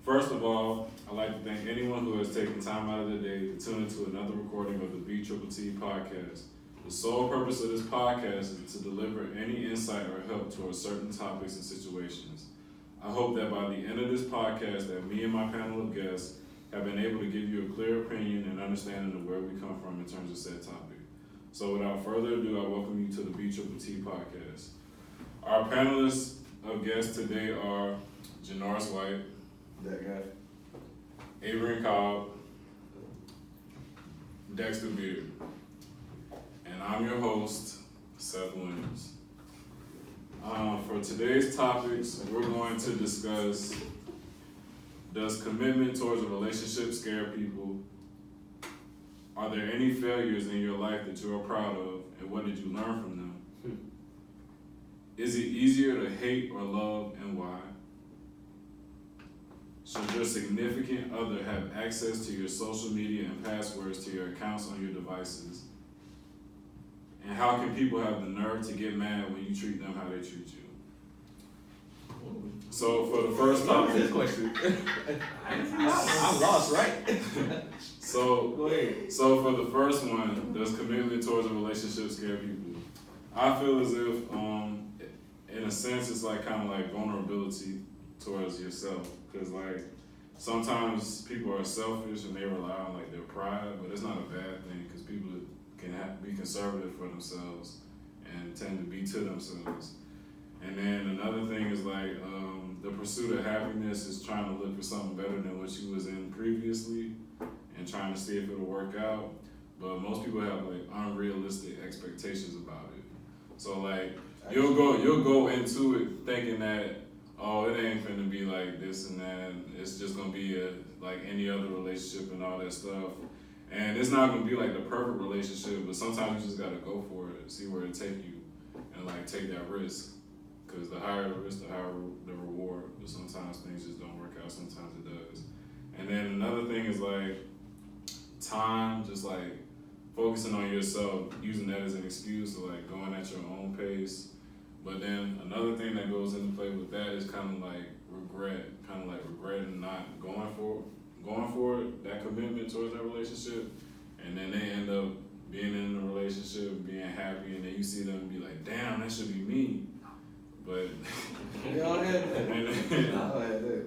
First of all, I'd like to thank anyone who has taken time out of their day to tune into another recording of the B.T podcast. The sole purpose of this podcast is to deliver any insight or help towards certain topics and situations. I hope that by the end of this podcast that me and my panel of guests have been able to give you a clear opinion and understanding of where we come from in terms of said topic. So without further ado, I welcome you to the B.T podcast. Our panelists of guests today are Janoris White, that guy, Abrine Cobb, Dexter Beard, and I'm your host, Seth Williams. For today's topics, we're going to discuss: does commitment towards a relationship scare people? Are there any failures in your life that you are proud of, and what did you learn from them? Is it easier to hate or love, and why? Should your significant other have access to your social media and passwords to your accounts on your devices? And how can people have the nerve to get mad when you treat them how they treat you? So for the first topic, this question, I'm lost, right? Go ahead. So for the first one, does commitment towards a relationship scare people? I feel as if, in a sense, it's like kind of like vulnerability towards yourself, because like sometimes people are selfish and they rely on like their pride, but it's not a bad thing because people can be conservative for themselves and tend to be to themselves. And then another thing is like the pursuit of happiness is trying to look for something better than what you was in previously and trying to see if it'll work out. But most people have like unrealistic expectations about it. So like you'll go into it thinking that, oh, it ain't finna be like this and that. It's just gonna be like any other relationship and all that stuff. And it's not gonna be like the perfect relationship, but sometimes you just gotta go for it, see where it take you, and like take that risk. Because the higher the risk, the higher the reward. But sometimes things just don't work out. Sometimes it does. And then another thing is like time, just like focusing on yourself, using that as an excuse to like going at your own pace. But then another thing that goes into play with that is kind of like regretting not going for it, that commitment towards that relationship. And then they end up being in a relationship, being happy, and then you see them and be like, damn, that should be me. But we all had that.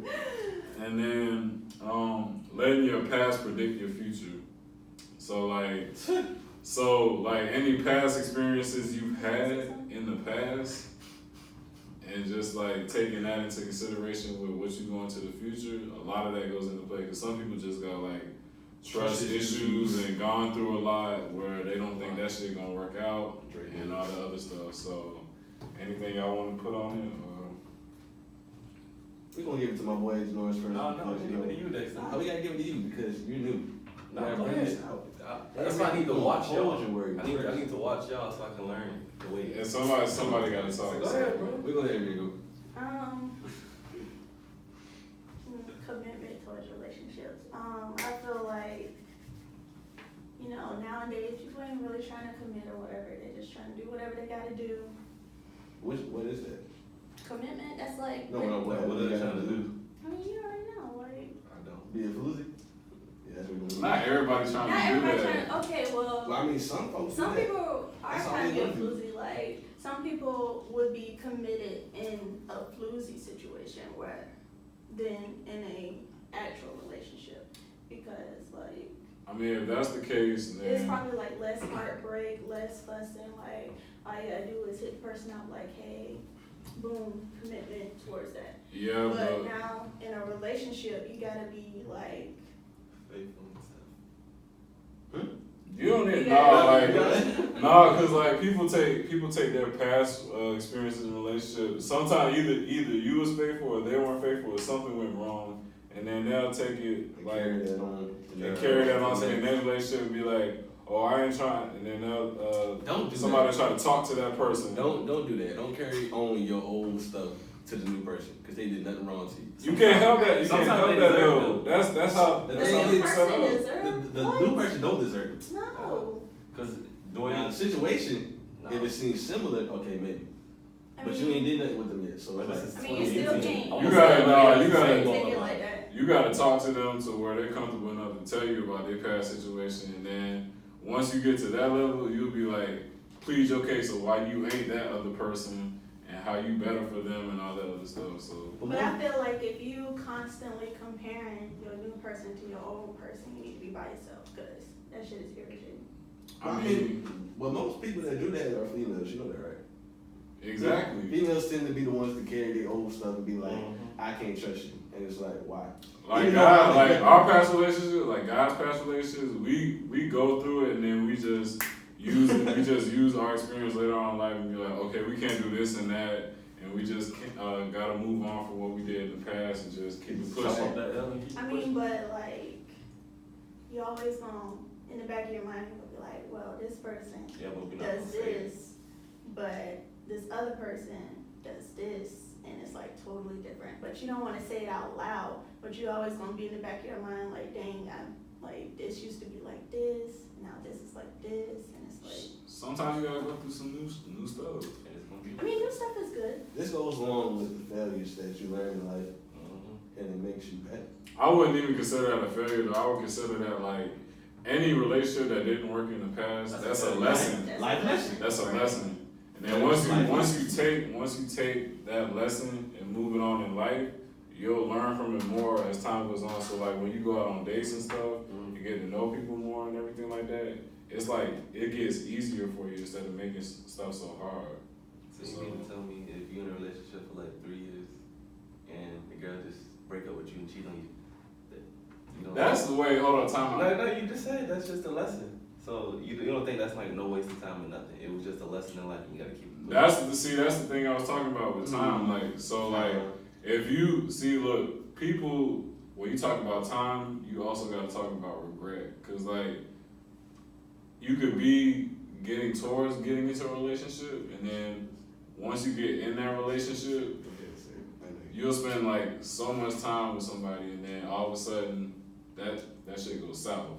And then letting your past predict your future. So like any past experiences you've had in the past, and just like taking that into consideration with what you go into the future, a lot of that goes into play. Because some people just got like trust issues and gone through a lot where they don't think that shit gonna work out and all the other stuff. So anything y'all want to put on it? We're gonna give it to my boy Janoris first. No, give it to you, Dexter. We gotta give it to you because you're new. No, go ahead. That's why I need to watch y'all. I need to watch y'all so I can learn the way. And somebody got to talk. Go ahead, bro. We're gonna let you go. Commitment towards relationships. I feel like, nowadays people ain't really trying to commit or whatever. They're just trying to do whatever they gotta do. What is that? Commitment, that's like... No, what are they trying to do? I mean, you already know, like... I don't. Be a floozy? Yeah, that's what we're doing. Not everybody trying to do that. Okay, well, I mean, some folks some do that. people are That's all trying to they get do. floozy. Like, some people would be committed in a floozy situation than in a actual relationship. Because, like... I mean, if that's the case, then... It's probably, like, less heartbreak, less fussing. Like, all you gotta do is hit the person up, like, hey, boom, commitment towards that. Yeah, but now, in a relationship, you gotta be, like... Faithful and stuff. You don't need cause like people take their past experiences in relationships. Sometimes either you was faithful or they weren't faithful or something went wrong, and then they'll take it like carry that on. Carry that on, and their relationship and be like, oh, I ain't trying, and then they'll somebody try to talk to that person. Don't do that. Don't carry on your old stuff to the new person because they did nothing wrong to you. You can't help that. You can't help that though. That's how it's set up. The new person don't deserve it. No. Because The situation, if it seems similar, okay, maybe. But you ain't did nothing with them yet, so this is I mean, you still can't. You gotta you gotta talk to them to where they're comfortable enough to tell you about their past situation, and then once you get to that level, you'll be like, plead your case of why you ain't that other person and how you better for them and all that other stuff. So, But I feel like if you constantly comparing your new person to your old person, you need to be by yourself because that shit is irritating. I mean, well, most people that do that are females. You know that, right? exactly. Females tend to be the ones to carry their old stuff and be like, I can't trust you. And it's like, why? Like God, like our past relationships, like God's past relationships, we go through it and then we just use our experience later on in life and be like, okay, we can't do this and that, and we just gotta move on from what we did in the past and just keep it pushing. I mean, but like, you always gonna, in the back of your mind, you'll be like, well, this person does this, but this other person does this, and it's like totally different. But you don't want to say it out loud, but you always gonna be in the back of your mind like, dang, I'm like, this used to be like this, now this is like this, and it's like. Sometimes you gotta go through some new stuff. I mean, new stuff is good. This goes along with the failures that you learn in life, and it makes you better. I wouldn't even consider that a failure though. I would consider that like any relationship that didn't work in the past, that's a lesson. Life lesson. That's a lesson. And then once you take that lesson and move it on in life, you'll learn from it more as time goes on. So like when you go out on dates and stuff, you get to know people more and everything like that. It's like it gets easier for you instead of making stuff so hard. So you mean to tell me if you're in a relationship for like 3 years and the girl just break up with you and cheat on you, you don't That's the way. Hold on, time out. No, you just said that's just a lesson. So you don't think that's like no waste of time or nothing. It was just a lesson in life and you gotta keep it moving. That's the thing I was talking about with time. Like so, like if you see, look, people when you talk about time, you also gotta talk about regret, cause like you could be getting towards getting into a relationship, and then once you get in that relationship, you'll spend like so much time with somebody, and then all of a sudden that shit goes south.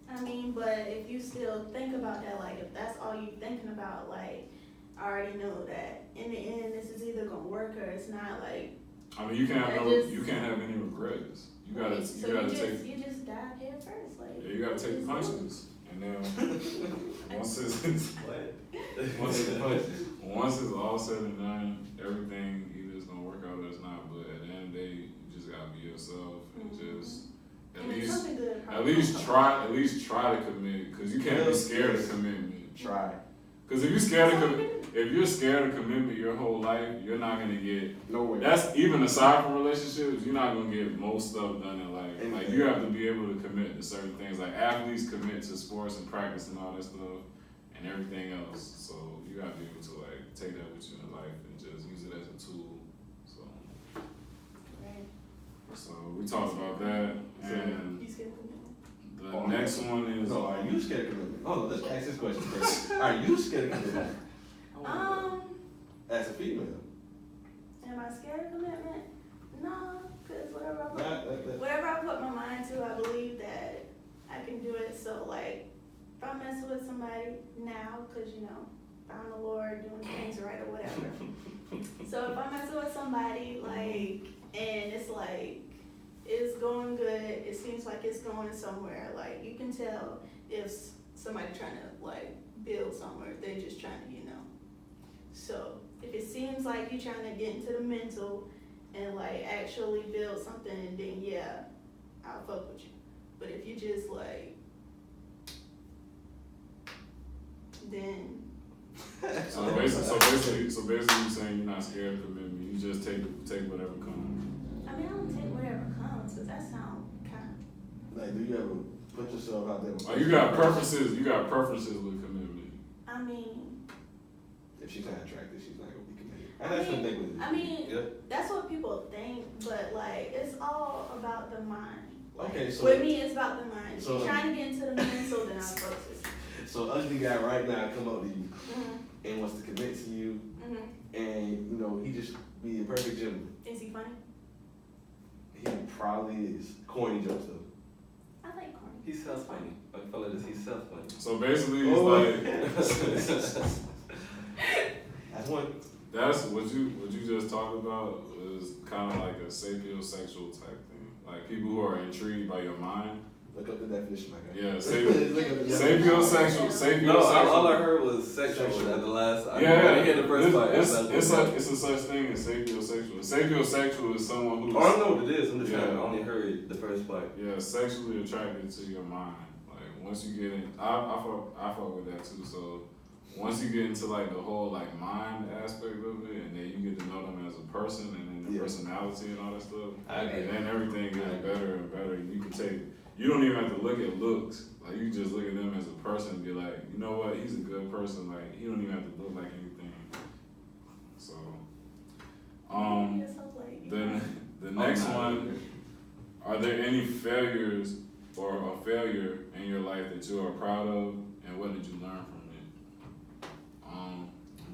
I mean, but if you still think about that, like if that's all you thinking about, like I already know that in the end this is either gonna work or it's not. Like I mean, you can't have any regrets. You gotta just dive head first, like you gotta take punches, and then once it's all said and done, everything either is gonna work out or it's not. But at the end of the day, you just gotta be yourself and just. At least try to commit, because you can't be scared of commitment. Try. Because if you're scared of commitment your whole life, you're not gonna get nowhere. That's even aside from relationships, you're not gonna get most stuff done in life. Like you have to be able to commit to certain things. Like athletes commit to sports and practice and all that stuff and everything else. So you have to be able to like take that with you in life and just use it as a tool. So we talked about that, and the next one is. No, are you scared of commitment? Oh, let's ask this question first. Are you scared of commitment? As a female. Am I scared of commitment? No, because whatever I put my mind to, I believe that I can do it. So like, if I'm messing with somebody now, because I'm the Lord doing things right or whatever. So if I'm messing with somebody like, and it's like, it's going good, it seems like it's going somewhere, like you can tell if somebody trying to like build somewhere, if they're just trying to, So if it seems like you're trying to get into the mental and like actually build something, then yeah, I'll fuck with you. But if you just like, then. So basically you're saying you're not scared of commitment, you just take whatever comes. I mean, I don't take whatever comes, because that sounds kind of. Like, do you ever put yourself out there? Oh, you got preferences with commitment. I mean. If she's not attractive, she's not going to be committed. I mean, that's what people think, but like, it's all about the mind. Like, okay, so. With me, it's about the mind. So, she's trying to get into the mental, then I'm focused. So, ugly guy right now come up to you and wants to commit to you, and, he just be a perfect gentleman. Is he funny? He probably is. Corny jokes though. I like corny. He's self-funny. I feel like he's self-funny. So basically, it's like that's one. that's what you just talked about was kind of like a sapiosexual type thing. Like people who are intrigued by your mind. Look up the definition, my guy. Yeah, sapiosexual. No, all I heard was sexual at the last. I didn't hear the first part. It's a such thing as sapiosexual. Sapiosexual is someone who's. Oh, I know what it is. I'm just trying. I only heard the first part. Yeah, sexually attracted to your mind. Like once you get in, I fuck with that too. So once you get into like the whole like mind aspect of it, and then you get to know them as a person, and then the personality and all that stuff, and then everything gets better and better. You can take. You don't even have to look at looks. Like you just look at them as a person and be like, you know what, he's a good person. Like he don't even have to look like anything. So, the next one, are there any failures or a failure in your life that you are proud of, and what did you learn from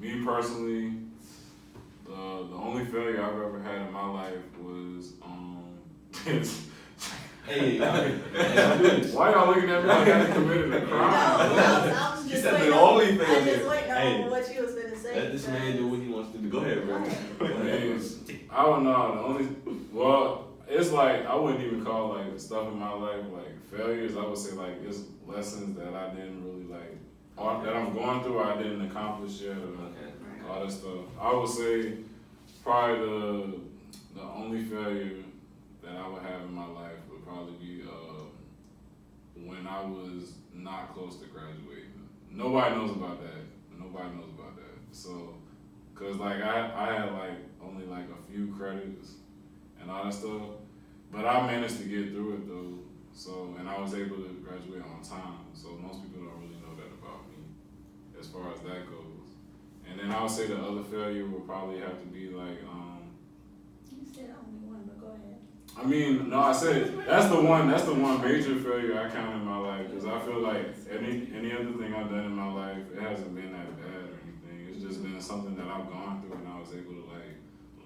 it? Me personally, the only failure I've ever had in my life was Hey, why y'all looking at me like I committed a crime? I was You just said waiting the on- only I was thing. just waiting on what you was gonna say. let this man do what he wants to do. Go ahead, bro. I don't know. The only it's like I wouldn't even call like stuff in my life like failures. I would say like it's lessons that I didn't really like, or that I'm going through or I didn't accomplish yet, or all that stuff. I would say probably the only failure that I would have in my life would probably be when I was not close to graduating. Nobody knows about that. So, cause like I had like only like a few credits and all that stuff, but I managed to get through it though. So, and I was able to graduate on time. So most people don't really know that about me as far as that goes. And then I would say the other failure would probably have to be like You said only one, but go ahead. I mean, no, I said that's the one major failure I count in my life, because I feel like any other thing I've done in my life, it hasn't been that bad or anything. It's just been something that I've gone through and I was able to like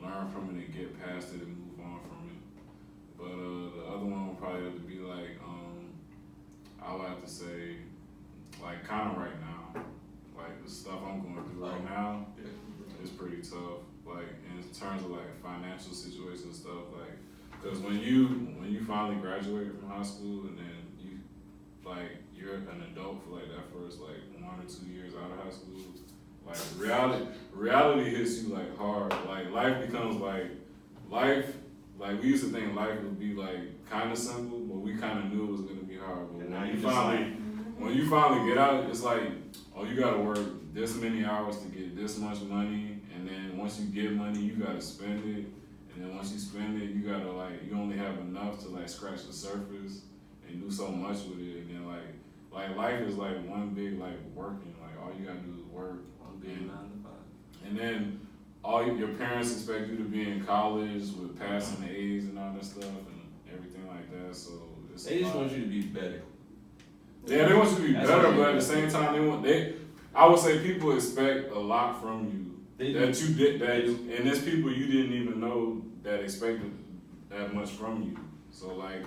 learn from it and get past it and move on from it. But the other one would probably have to be like I would have to say like kind of right now, like the stuff I'm going through right now is pretty tough. Like in terms of like financial situations and stuff, like. Because when you finally graduate from high school and then you're an adult for like that first like 1 or 2 years out of high school, like reality hits you like hard. Like life becomes like we used to think life would be like kind of simple, but we kind of knew it was gonna be hard. But when you finally get out, it's like, oh, you gotta work this many hours to get this much money, and then once you get money, you gotta spend it. And then once you spend it, you gotta like, you only have enough to like scratch the surface and do so much with it. And then like life is like one big like working, like all you gotta do is work. One big 9 to 5. And then your parents expect you to be in college with passing the A's and all that stuff and everything like that. So They just want you to be better. Yeah, they want you to be better, but at the same time, I would say people expect a lot from you. And there's people you didn't even know that expected that much from you. So like,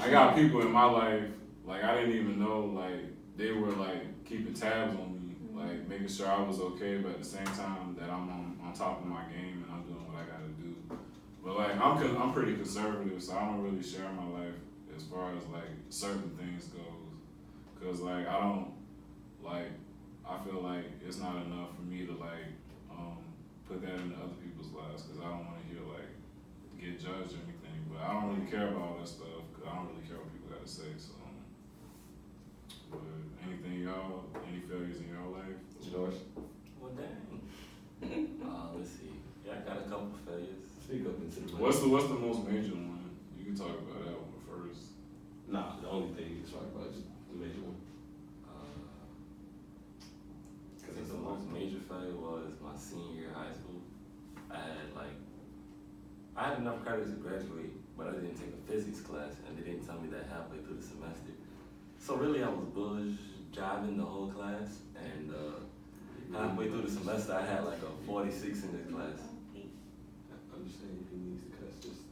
I got people in my life, like I didn't even know, like they were like keeping tabs on me, like making sure I was okay, but at the same time that I'm on top of my game and I'm doing what I gotta do. But like I'm pretty conservative, so I don't really share my life as far as like certain things goes, cause like I feel like it's not enough for me to like put that into other people's lives, because I don't want to hear like get judged or anything. But I don't really care about all that stuff, because I don't really care what people got to say. So, but anything any failures in your life? Janoris? Well, dang. Let's see. Yeah, I got a couple failures. Speak up into the mic. What's the most major one? You can talk about that one first. Nah, the only thing you can talk about is the major one. I think the most major failure was my senior year of high school. I had enough credits to graduate, but I didn't take a physics class, and they didn't tell me that halfway through the semester. So really, I was bullish, jiving the whole class, and halfway through the semester, I had like a 46 in this class. I'm just saying, if he needs to cuss, just.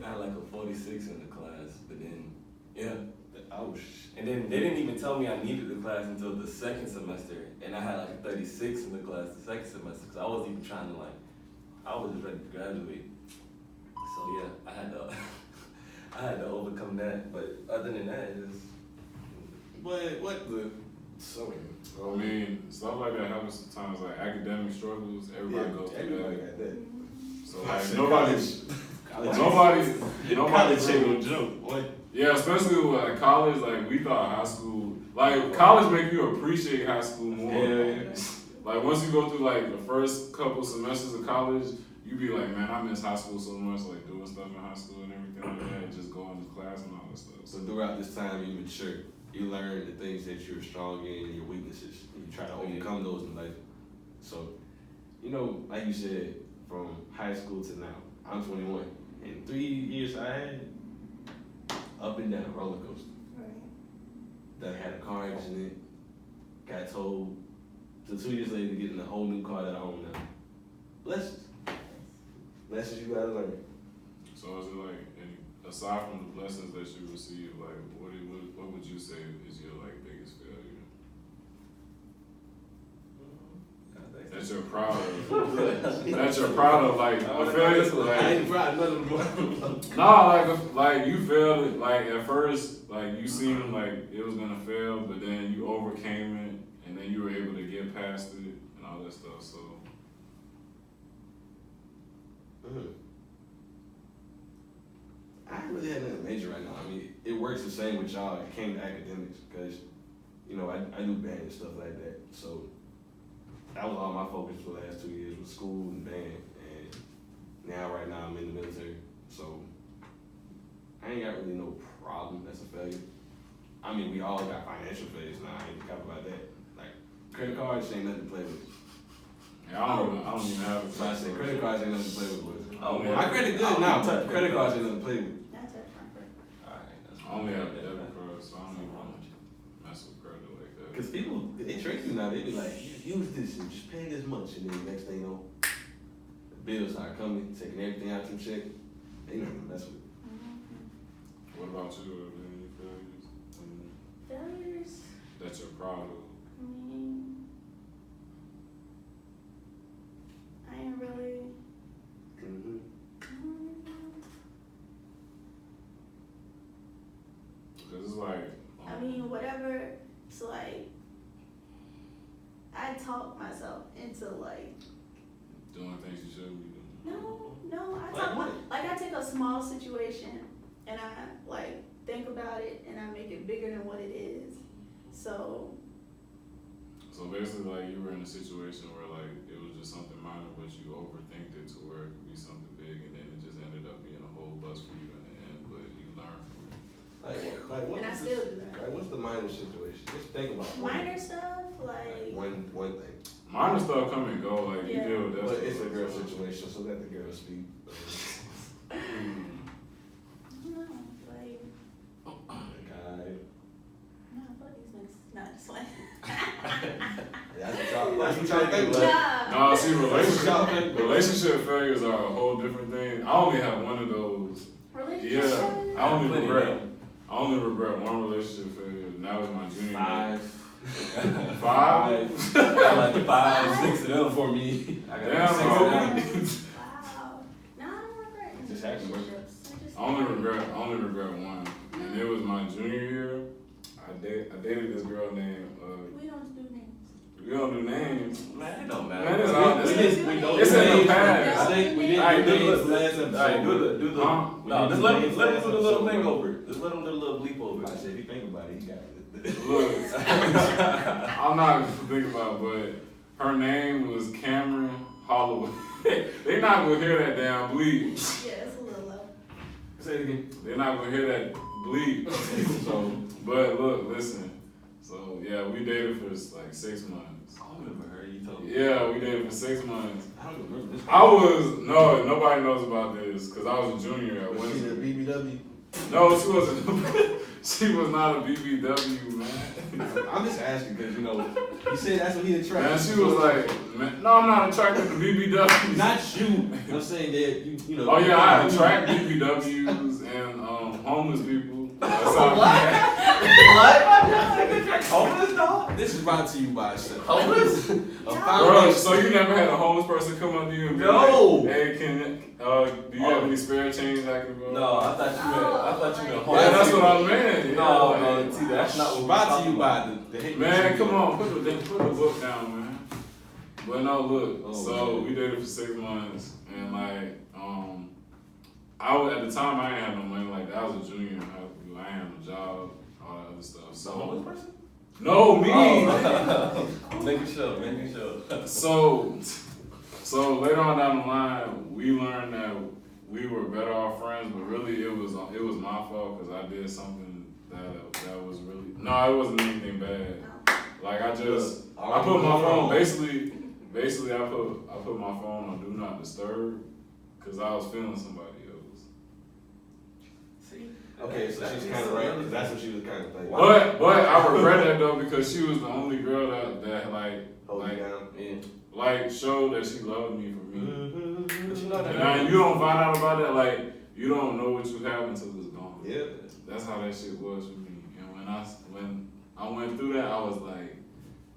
I had like a 46 in the class, but then, yeah. And then they didn't even tell me I needed the class until the second semester, and I had like a 36 in the class the second semester, because I wasn't even trying to I was just ready to graduate. So yeah, I had to, I had to overcome that. But other than that, it's I mean, stuff like that happens sometimes, like academic struggles, everybody goes through everybody that. got that. So like College ain't no joke, boy. Yeah, especially with like college, like we thought high school, like college make you appreciate high school more. Yeah. Like once you go through like the first couple semesters of college, you be like, man, I miss high school so much, like doing stuff in high school and everything like that, and just going to class and all that stuff. So throughout this time, you mature. You learn the things that you're strong in and your weaknesses, and you try to overcome those in life. So, you know, like you said, from high school to now, I'm 21. In 3 years I had, up and down, roller coaster. Right. That had a car accident, got towed. So 2 years later, getting a whole new car that I own now. Lessons. Lessons you gotta learn. So is it like, aside from the blessings that you receive, like what would you say is your like biggest failure? That you're proud of. That you're proud of, like a failure. I ain't proud of none of them. No, like you failed it. Like at first, like you seemed like it was gonna fail, but then you overcame it, and then you were able to get past it and all that stuff. So. I ain't really had nothing major right now. I mean, it works the same with y'all. It came to academics because, you know, I do band and stuff like that. So that was all my focus for the last 2 years was school and band. And now, right now, I'm in the military. So I ain't got really no problem. That's a failure. I mean, we all got financial failures now. I ain't talking about that. Like, credit cards ain't nothing to play with. Yeah, I don't even have a So I said, credit cards ain't nothing to play with, boys. Oh, My credit good now, but credit cards ain't nothing to play with. That's it, Franklin. I only have a debit card, so I don't even mess with credit like that. Because people, they trick you now. They be like, use this and just pay this much. And then next thing you know, the bills start coming, taking everything out your check. They never mess with it. What about you? Any failures? Failures? That you're proud of? I ain't really. Because it's like. I mean, whatever. It's like I talk myself into like doing things you shouldn't be doing. No. I take a small situation and I like think about it and I make it bigger than what it is. So basically, like you were in a situation where like it was just something minor, but you overthinked it to where it could be something big, and then it just ended up being a whole bust for you in the end. But you learned from it. What and I still do that. Like, what's the minor situation? Just think about minor stuff, like one thing. Minor stuff come and go, like you deal with that. But it's a girl situation, so let the girl speak. That's what y'all think about. No, see, relationship failures are a whole different thing. I only have one of those. Yeah, I only regret one relationship failure, and that was my junior year. 5? Like 5, 6 of them for me. I got 6 of them. Wow. No, I don't regret relationships. I only regret one, and it was my junior year. I dated this girl named. We don't do names. We don't do names. Man, it don't matter. Man, it's in the past. I think we didn't do names last episode. Alright, do the. No, just let him do the little thing over. Just let him do the little bleep over. I said, if you think about it, you got it. Look, I'm not gonna think about it, but her name was Cameron Holloway. They not gonna hear that damn bleep. Yeah, it's a little low. Say it again. They're not gonna hear that bleep. So, but look, listen. So yeah, we dated for like 6 months. I don't remember her. You told me. Yeah, we dated for 6 months. I don't remember this. Nobody knows about this because I was a junior at Was she the BBW? No, she wasn't. She was not a BBW, man. I'm just asking because, you know, he said that's what he attracted. Man, she was like, man, no, I'm not attracted to BBWs. Not you. I'm saying that, you know. Oh, yeah, I attract BBWs and homeless people. That's how What? Homeless dog? This is brought to you by Seth. Homeless? Bro, so you never had a homeless person come up to you and be No. like, hey, do you have any spare change I can go? No, I thought you meant Yeah, that's what I meant. No, see, that's not what Brought to you by the hate. Man, come on, put the book down, man. But no, look. Oh, so man. we dated for 6 months, and like, I was at the time I didn't have no money like that. I was a junior in high school. I didn't have no job, all that other stuff. The homeless person? No, me. Oh. Making sure. So later on down the line, we learned that we were better off friends, but really it was my fault because I did something that was really it wasn't anything bad. Like I put my phone basically I put my phone on do not disturb because I was feeling somebody else. See? Okay, so she's kind of right, because that's what she was kind of thinking. But I regret that though because she was the only girl that Hold you down. Yeah. like showed that she loved me for me. Mm-hmm. But you know that. And you don't find out about that, like you don't know what you have until it's gone. Yeah. That's how that shit was for me. And when I went through that, I was like,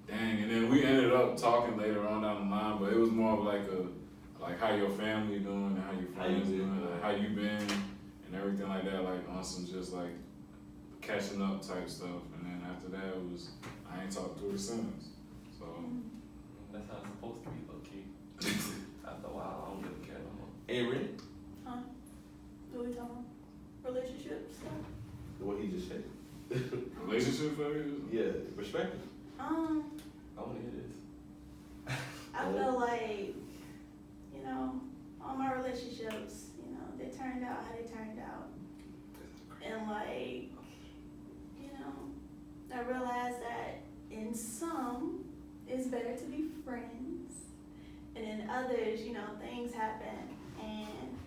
dang. And then we ended up talking later on down the line, but it was more of like how your family doing and how your friends doing, like how you been and everything like that, like on some just like catching up type stuff. And then after that, I ain't talked to her since. So That's how it's supposed to be, low key. After a while, I don't really care no more. Avery, Huh? What we talking about? Relationships stuff? what he just said. relationship failures? Yeah, perspective. I want to hear this. I feel like, all my relationships, they turned out how they turned out. And like, I realized that in some, it's better to be friends. And in others, things happen and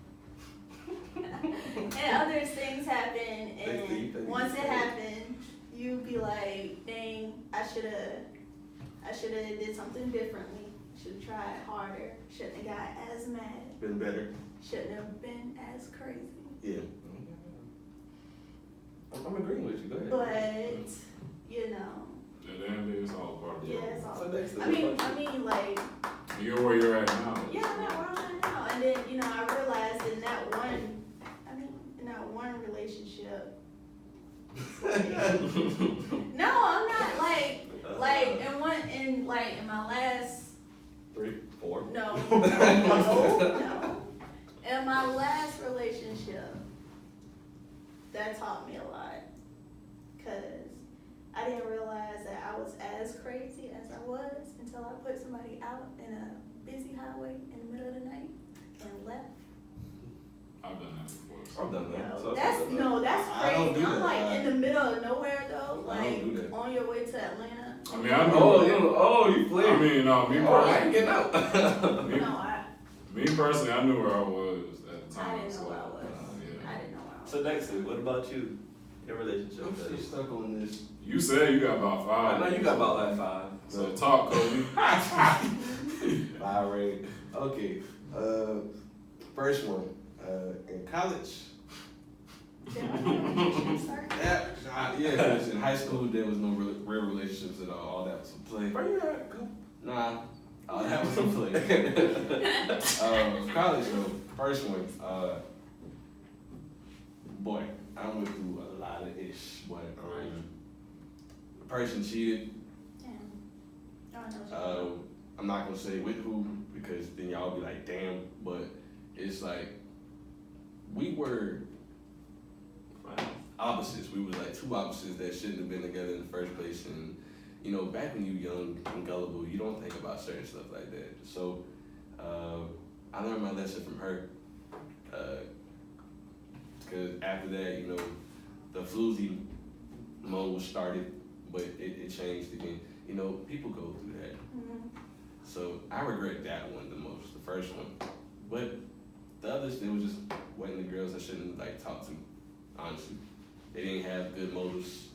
other things happen and once it happened, you be like, dang, I should've did something differently. Should've tried harder. Shouldn't have got as mad. Been better. Shouldn't have been as crazy. Yeah. I'm agreeing with you. Go ahead. But, At the end of the day, it's all a part of it. yeah, it's all. So Dexter, I mean, like. You're where you're at now. Yeah, I'm at where I'm at now. And then, I realized in that one relationship. No, I'm not in my last. 3, 4. No. In my last relationship, that taught me a lot. Cause I didn't realize that I was as crazy as I was until I put somebody out in a busy highway in the middle of the night and left. I've done that before. I've done that. So That's I don't crazy. do I'm that. like in the middle of nowhere though, I don't do that. on your way to Atlanta. I mean, I knew. You played. I mean, no, me I personally. ain't getting out. Me personally, I knew where I was at the time. I didn't know so, where I was. yeah. I didn't know where I was. So Dexter, what about you? Your relationship? I'm still stuck on this. You said you got about 5. I know you got about like 5. So talk, Kobe. 5 rate. Okay. First one. In college. Yeah, 'cause in high school there was no real relationships at all. All that was a play. Where you at? Nah, all that was a play. College though, first one. Boy, I went through a lot of ish. But the person cheated. I'm not gonna say with who because then y'all be like, damn. But it's like we were opposites. We were like 2 opposites that shouldn't have been together in the first place. And back when you're young and gullible, you don't think about certain stuff like that. So I learned my lesson from her. Because after that, the floozy mode started, but it changed again. People go through that. Mm-hmm. So I regret that one the most, the first one. But the others, they was just wasn't the girls I shouldn't talk to, honestly. They didn't have good motives.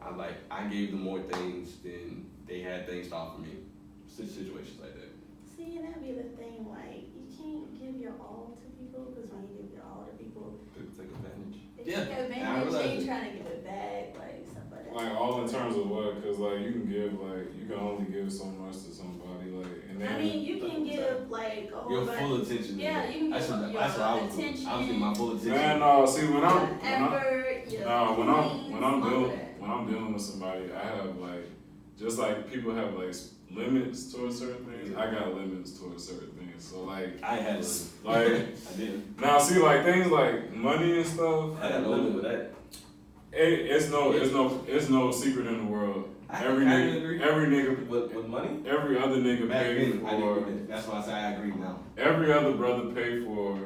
I gave them more things than they had things to offer me. Situations like that. See, and that be the thing, you can't give your all to people, because when you give your all to people, People take advantage. they Yeah. Because maybe I realize she ain't it. trying to give it back, like stuff like that. Like all in terms of what? Because like you can give like you can only give so much to somebody like and then I mean, you can give like a whole Your bunch. full attention. Yeah, you can That's give what your that's what I was doing. attention. I was getting my full attention. man, no. See Your effort, your when I'm all dealing of that. when I'm dealing with somebody, I have like just like people have like limits towards certain things. I got limits towards certain things. So like I had limits. like I didn't. now see like things like money and stuff. I got no limit with that. It's no secret in the world. Every agree. nigga, With money? every other nigga Back pay then, I for. didn't agree. That's why I say I agree now. Every other brother pay for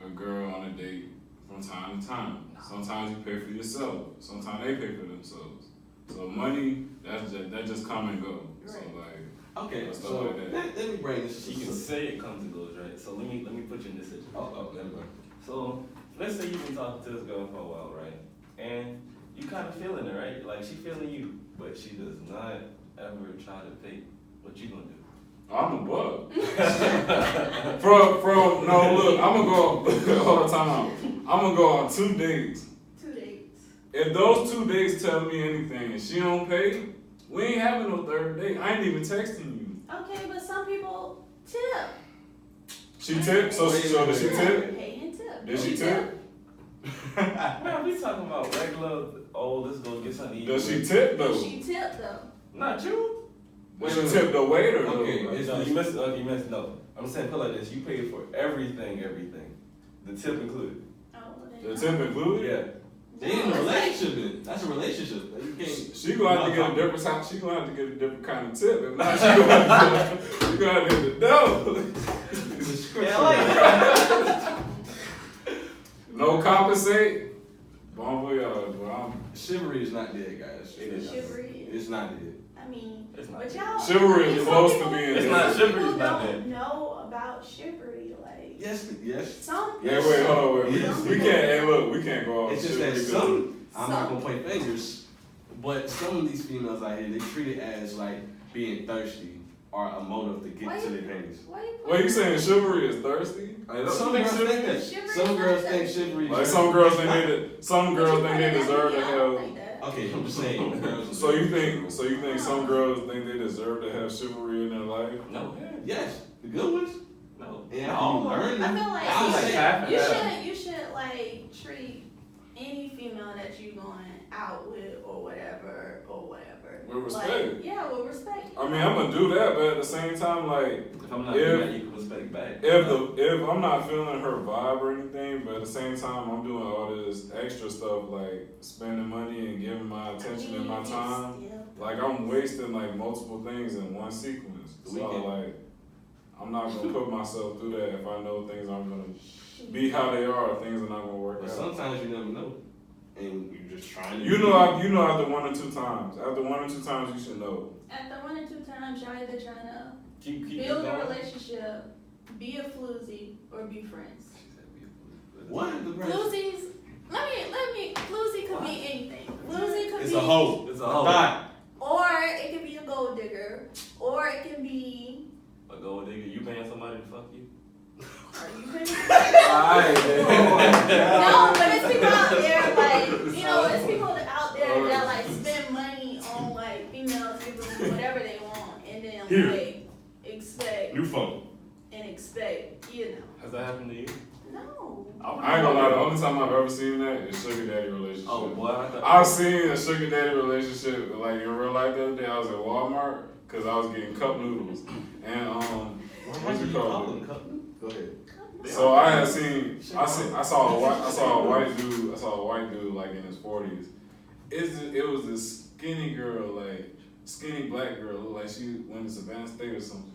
a girl on a date from time to time. Sometimes you pay for yourself. Sometimes they pay for themselves. So money, that just come and go. So like, Okay, stuff so like that. let me bring this. You can say it comes and goes, right? So let me put you in this situation. Let me go. So let's say you've been talking to this girl for a while, right? And you kind of feeling it, right? Like she feeling you, but she does not ever try to pay. What you gonna do? I'm a bug. No, look, I'm gonna go, hold on, time out. I'm gonna go on 2 dates. 2 dates. If those 2 dates tell me anything and she don't pay, we ain't having no 3rd date. I ain't even texting you. Okay, but some people tip. She tipped? So did she tip? Pay and tip. Did she tip? Man, we talking about regular, let's go get something to eat. Does she tip though? She tip though. Not you. Does she tip the waiter though? Okay, No, you missed, no. I'm saying put like this, you paid for everything. The tip included. Oh, The tip included? Yeah. They in a relationship then. That's a relationship. You can't. She gonna have to get a different type. She gonna have to get a different kind of tip. If not, she gonna have to get the dough. Yeah, I like that. No compensate. Bon voyage, bro. Chivalry is not dead, guys. It is. Chivalry. It's not dead. I mean, It's not. but y'all. Chivalry is some close to people- being It's dead. not some chivalry is people not don't dead. know about chivalry, like Yes. some. Yeah, wait, hold on, wait. Yes. We can't. Hey, look, we can't go off. It's just chivalry that 'cause some. I'm not Some. gonna point fingers, but some of these females out here, they treat it as like being thirsty or a motive to get Why to you- their panties. Why you? What you saying? Chivalry is thirsty? Some girls think that. Chivalry Some is girls not think that. chivalry. Like is- some girls think they, some But you girls think put they it that deserve way, to I don't have. think that. Okay, I'm just saying. Girls. So you think some girls think they deserve to have chivalry in their life? No. Yes, the good ones. No. And No. after you learn I them, feel I like was like half and you half. should like treat any female that you going out with or whatever. With respect. Like, yeah, with respect. I mean, I'm gonna do that, but at the same time, like, If I'm not If- doing that, you can respect back. if I'm not feeling her vibe or anything, but at the same time, I'm doing all this extra stuff like spending money and giving my attention and my time. Like I'm wasting like multiple things in one sequence. So like, I'm not gonna put myself through that if I know things aren't gonna be how they are. Things are not gonna work but out. sometimes you never know, and you're just trying to. You know after 1 or 2 times. After 1 or 2 times, you should know. After 1 or 2 times, y'all either trying to Keep build a going. relationship, be a floozy, or be friends. What? The Floozies, let me, floozy could be anything. Floozy could It's be, a hoe. It's a hoe. Die. or it could be a gold digger, or it can be, A gold digger, you paying somebody to fuck you? are you paying? Alright, No, but it's people out there like, it's people out there that like spend money on like females, give them whatever they want, and then Here. like expect New phone. and expect, Has that happened to you? No. I ain't gonna lie, the only time I've ever seen that is sugar daddy relationship. Oh boy, I've seen a sugar daddy relationship like in real life the other day. I was at Walmart because I was getting cup noodles and Why what's do it you call called? them cup? Go ahead. So I saw a white dude like in his 40s. It was this skinny girl, like skinny black girl, looked like she went to Savannah State or something.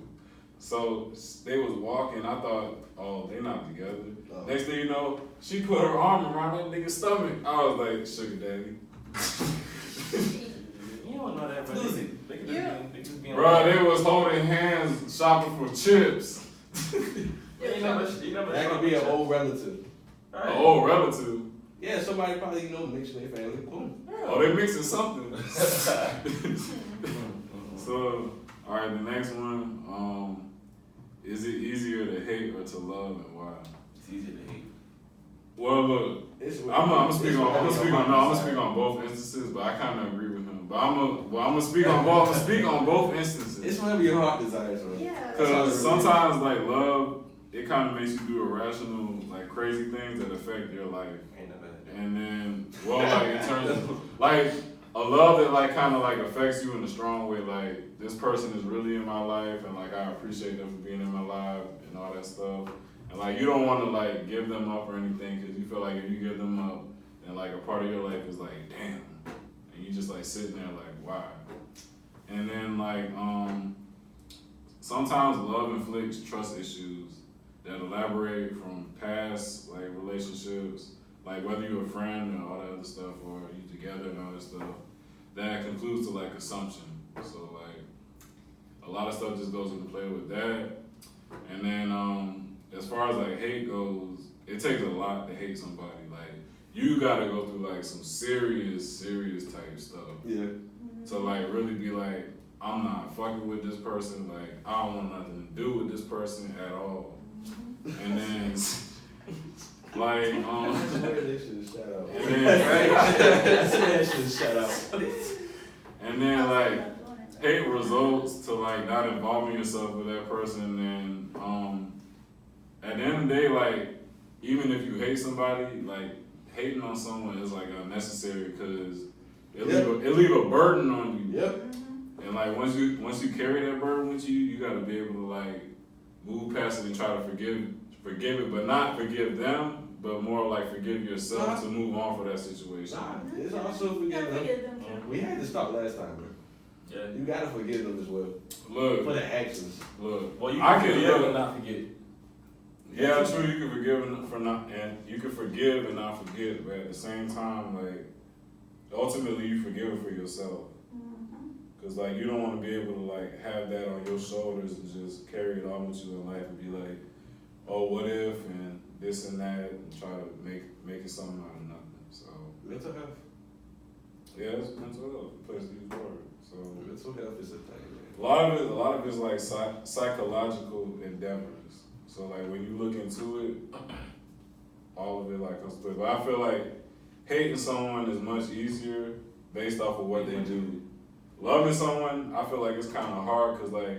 So they was walking. I thought, oh, they not together. Oh. Next thing you know, she put her arm around that nigga's stomach. I was like, sugar daddy. You don't know that, bro. Floozy. They could Yeah. just be on. Bro, they was holding hands shopping for chips. You never That could be an old relative. Right. An old relative. Yeah, somebody probably mixing their family. Boom. Oh, they mixing something. So, all right, the next one. Is it easier to hate or to love, and why? It's easier to hate. Well, look, I'm gonna speak on both instances, but I kind of agree with him. But I'm gonna speak on both instances. It's whatever your heart desires, man. Yeah. Because sometimes, like, love, it kind of makes you do irrational, like, crazy things that affect your life. Ain't no bad. And then, well, like, in terms of, like, a love that, like, kind of, like, affects you in a strong way, like, this person is really in my life, and, like, I appreciate them for being in my life, and all that stuff. And, like, you don't want to, like, give them up or anything, because you feel like if you give them up, then, like, a part of your life is, like, damn. And you just, like, sitting there, like, why? And then, like, sometimes love inflicts trust issues that elaborate from past, like, relationships, like, whether you're a friend and all that other stuff, or you together and all that stuff, that concludes to, like, assumption. So, like, a lot of stuff just goes into play with that. And then, as far as, like, hate goes, it takes a lot to hate somebody. Like, you gotta go through, like, some serious type stuff. Yeah. To, like, really be like, I'm not fucking with this person. Like, I don't want nothing to do with this person at all. And then, like, and then, like, hate results to, like, not involving yourself with that person. And at the end of the day, like, even if you hate somebody, like, hating on someone is, like, unnecessary, because it leave a burden on you. Yep. And, like, once you carry that burden with you, you gotta be able to, like, move past it and try to forgive it, but not forgive them, but more like forgive yourself to move on for that situation. Nah, it's also forgive them. We had to stop last time, man. Yeah. You gotta forgive them as well. Look, For their actions. look. Well, you I can can forgive look. and not forget. Yeah, true. You can forgive you can forgive and not forget, but at the same time, like, ultimately, you forgive it for yourself. Cause, like, you don't want to be able to, like, have that on your shoulders and just carry it on with you in life and be like, oh, what if, and this and that, and try to make it something out of nothing. So Mental health. yeah, it's mental health. The place to use the word. So Mental health is a thing, man. a lot of it is like psychological endeavors. So, like, when you look into it, all of it, like, comes to play. But I feel like hating someone is much easier based off of what they do. Loving someone, I feel like it's kind of hard, because, like,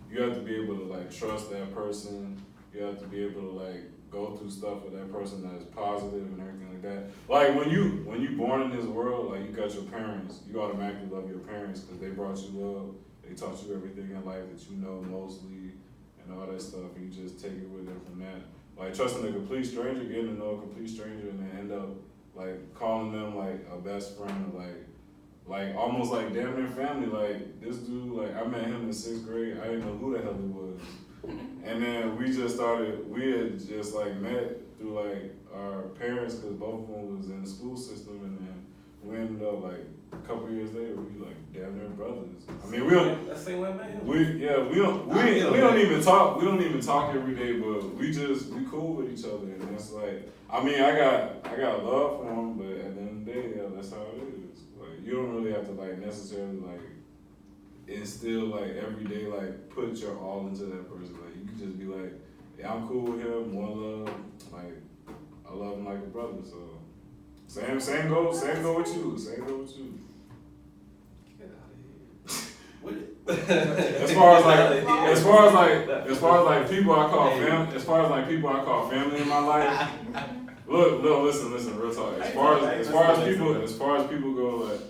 you have to be able to, like, trust that person. You have to be able to, like, go through stuff with that person that is positive and everything like that. Like, when you born in this world, like, you got your parents, you automatically love your parents because they brought you up. They taught you everything in life that you know mostly and all that stuff. And you just take it with them from that. Like, trusting a complete stranger, getting to know a complete stranger, and then end up, like, calling them, like, a best friend, or, like almost like damn near family. Like, this dude, like, I met him in 6th grade. I didn't know who the hell he was. And then we had just like met through, like, our parents, because both of them was in the school system, and then we ended up, like, a couple years later, we like damn near brothers. I mean, we don't. That's the same way I met him. We don't even talk. We don't even talk every day, but we cool with each other, and it's like, I mean, I got love for him, but at the end of the day, yeah, that's how it is. Like, you don't really have to, like, necessarily, like, instill, like, every day, like, put your all into that person. Like, you can just be like, yeah, I'm cool with him, one love, like, I love him like a brother. So same go with you. Same go with you. Get out of here. With it. As far as like people I call family in my life. Look, listen, real talk. As far as people go, like,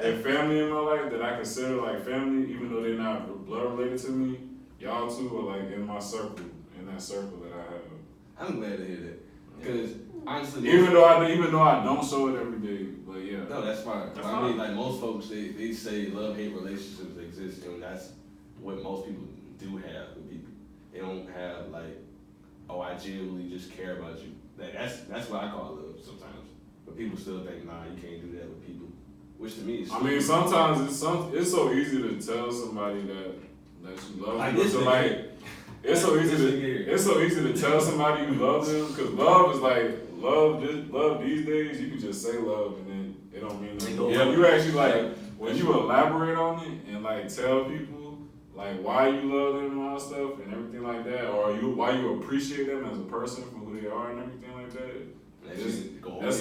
and family in my life that I consider, like, family, even though they're not blood related to me, y'all two are, like, in my circle, in that circle that I have. I'm glad to hear that. Because honestly, even though I don't show it every day, but yeah. No, that's fine. That's I mean, fine. like, most folks, they say love-hate relationships exist, and that's what most people do have with people. They don't have, like, oh, I genuinely just care about you. Like, that's what I call love sometimes. But people still think, nah, you can't do that with people. Which to me is. I mean, sometimes it's so easy to tell somebody that you love them. Like, So, like, it's so easy to tell somebody you love them, because love is like love these days. You can just say love and then it don't mean nothing. Yeah. You actually, like, when you elaborate on it and, like, tell people, like, why you love them and all that stuff and everything like that, or why you appreciate them as a person for who they are and everything like that. It's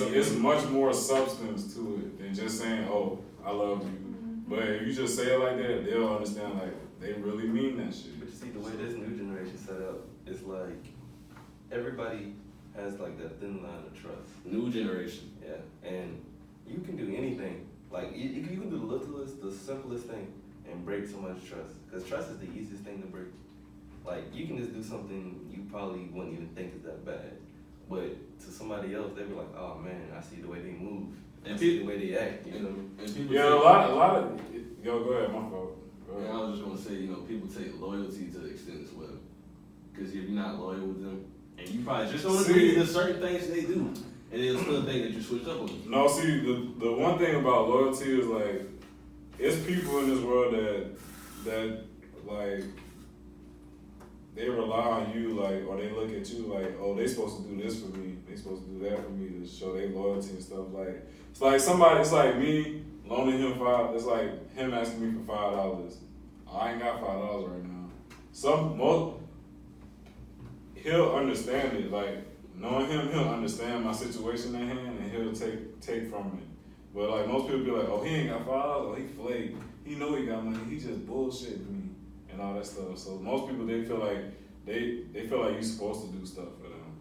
it's much more substance to it than just saying, "Oh, I love you." But if you just say it like that, they'll understand like they really mean that shit. But you see, the way this new generation set up, it's like everybody has like that thin line of trust. New generation. Yeah, and you can do anything. Like you can do the littlest, the simplest thing, and break someone's trust. Because trust is the easiest thing to break. Like you can just do something you probably wouldn't even think is that bad, but to somebody else, they'd be like, "Oh man, I see the way they move, and see the way they act." You know? And people Yeah, a lot of. Yo, go ahead. My fault. Go ahead. I was just gonna say, people take loyalty to the extent as well. Because if you're not loyal with them, and you probably just don't agree to certain things they do, and they'll still think that you switched up on them. No, see, the one thing about loyalty is like, it's people in this world that like, they rely on you, like, or they look at you like, oh, they supposed to do this for me, they supposed to do that for me to show their loyalty and stuff. Like, it's like somebody, it's like me loaning him it's like him asking me for $5. I ain't got $5 right now. He'll understand it, like, knowing him, he'll understand my situation at hand and he'll take from it. But like most people be like, oh, he ain't got $5, oh, he flake, he know he got money, he just bullshitting me and all that stuff. So most people, they feel like you're supposed to do stuff for them.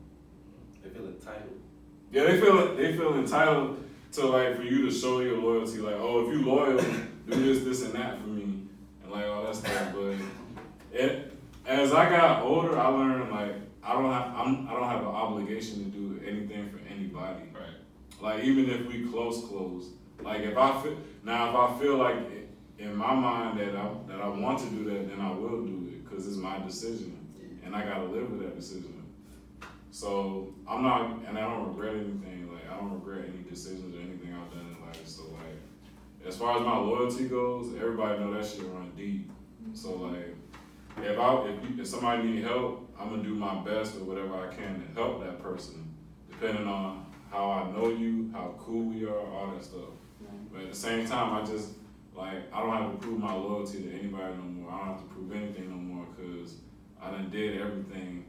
They feel entitled. Yeah, they feel entitled to like for you to show your loyalty. Like, oh, if you loyal, do this, and that for me, and like all that stuff. But as I got older, I learned like I don't have an obligation to do anything for anybody. Right. Like even if we close. Like if I feel like in my mind that I want to do that, then I will do it because it's my decision, and I gotta live with that decision. So I don't regret anything. Like I don't regret any decisions or anything I've done in life. So like, as far as my loyalty goes, everybody know that shit run deep. So like, if somebody need help, I'm gonna do my best or whatever I can to help that person, depending on how I know you, how cool we are, all that stuff. But at the same time, I don't have to prove my loyalty to anybody no more. I don't have to prove anything no more because I done did everything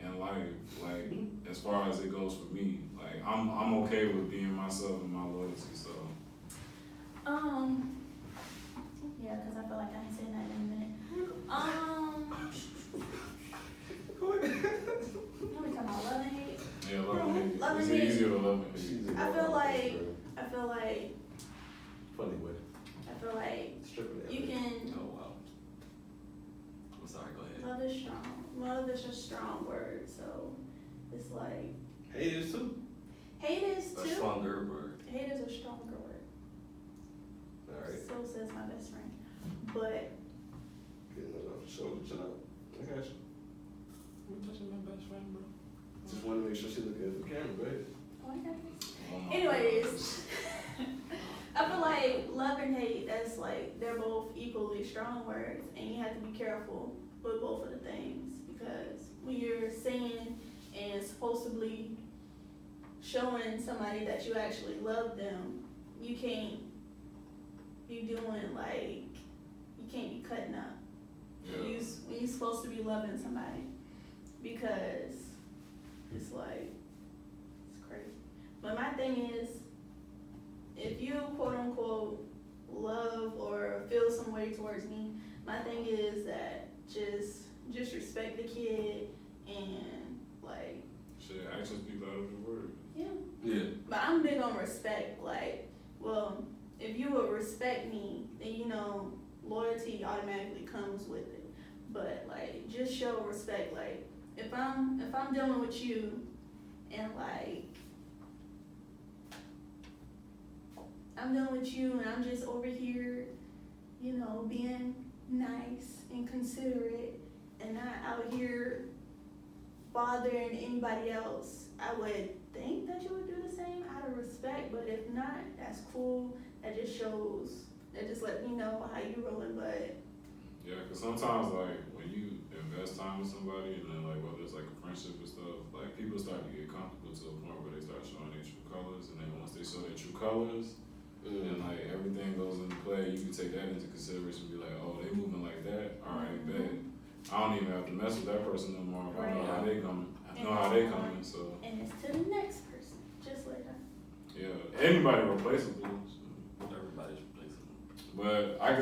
in life, like as far as it goes for me. Like I'm okay with being myself and my loyalty. So. Yeah, because I feel like I ain't saying that in a minute. What are we talking about? Love and hate? Yeah, love and hate. Love It's and hate. easier to love and hate. I feel like Funny way. Stripping you can. Oh wow. I'm sorry. Go ahead. Love is strong. Love is a strong word, so it's like. Hate is too. Hate is too. A stronger word. Hate is a stronger word. Alright. So says my best friend. But. Getting it off the shoulder, chill out. I got you. You touching my best friend, bro? Just want to make sure she look good for the camera, babe. Oh, I got this. Anyways. I feel like love and hate, that's like, they're both equally strong words, and you have to be careful with both of the things, because when you're saying and supposedly showing somebody that you actually love them, you can't be doing like, you can't be cutting up. Yeah. When you're supposed to be loving somebody, because it's like, it's crazy. But my thing is, if you quote unquote love or feel some way towards me, my thing is that just respect the kid and like. Shit, actions speak louder than words. Yeah. Yeah. But I'm big on respect. Like, well, if you would respect me, then loyalty automatically comes with it. But like, just show respect. Like, if I'm dealing with you, and like. I'm dealing with you and I'm just over here, being nice and considerate and not out here bothering anybody else. I would think that you would do the same out of respect, but if not, that's cool. That just let me know how you rolling, but. Yeah, because sometimes like when you invest time with somebody and then like whether it's like a friendship and stuff, like people start to get comfortable to a point where they start showing their true colors, and then once they show their true colors, and like everything goes into play, you can take that into consideration and be like, oh, they moving like that, all right, bet. I don't even have to mess with that person no more. I know how they coming. So. And it's to the next person, just like that. anybody replaceable. Everybody's replaceable. But I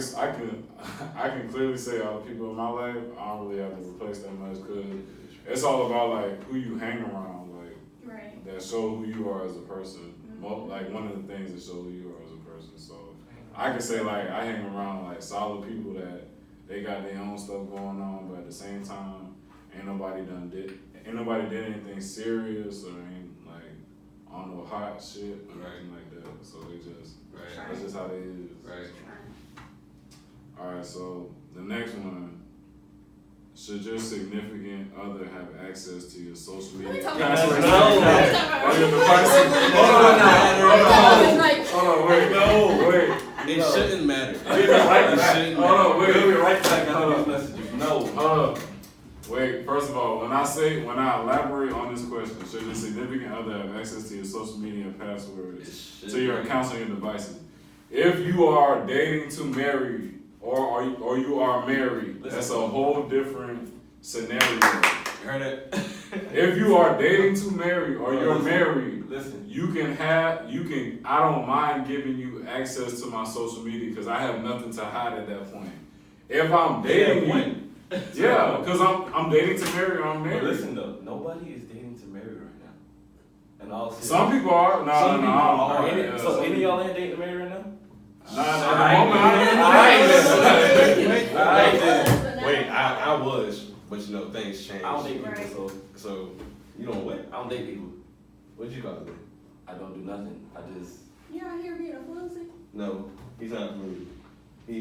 can clearly say all the people in my life, I don't really have to replace that much because it's all about like who you hang around, like Right. that show who you are as a person. Like one of the things that show who you are as a person. So I can say like I hang around like solid people that they got their own stuff going on, but at the same time, ain't nobody did anything serious or ain't like on no hot shit or anything like that. So they just that's just how they is. Right. Alright, so the next one. Should your significant other have access to your social media password? Hold on, wait. It shouldn't matter. Hold on, wait. Right back on these messages. No. Wait, first of all, when I elaborate on this question, should your significant other have access to your social media passwords, to your accounts on your devices? If you are dating to marry, or you are married, that's a whole different scenario. You heard it? If you are dating to marry or you're married, Listen. I don't mind giving you access to my social media because I have nothing to hide at that point. If I'm dating you, yeah, because I'm dating to marry or I'm married. But listen though, nobody is dating to marry right now. And all some people are. So any of y'all ain't dating to marry right now? Wait, I was, but you know things change. I don't date people, so you don't what? I don't date people. What'd you call it? I don't do nothing. I just. You out here being a floozy? No, he's not a floozy. He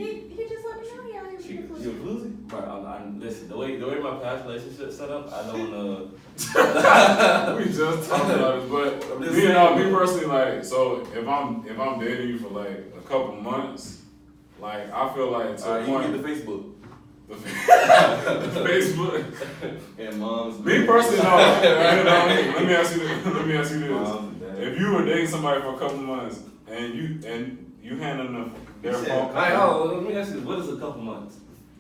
just let me know he out here being a floozy. You a floozy? But listen, the way my past relationship set up, I don't We just talked about it, but me personally, like, so if I'm dating you for like a couple months, like I feel like to a point. You get the Facebook. The Facebook and mom's. Me personally, no. Let me ask you this. If you were dating somebody for a couple months and you handing them their phone, let me ask you this. What is a couple months?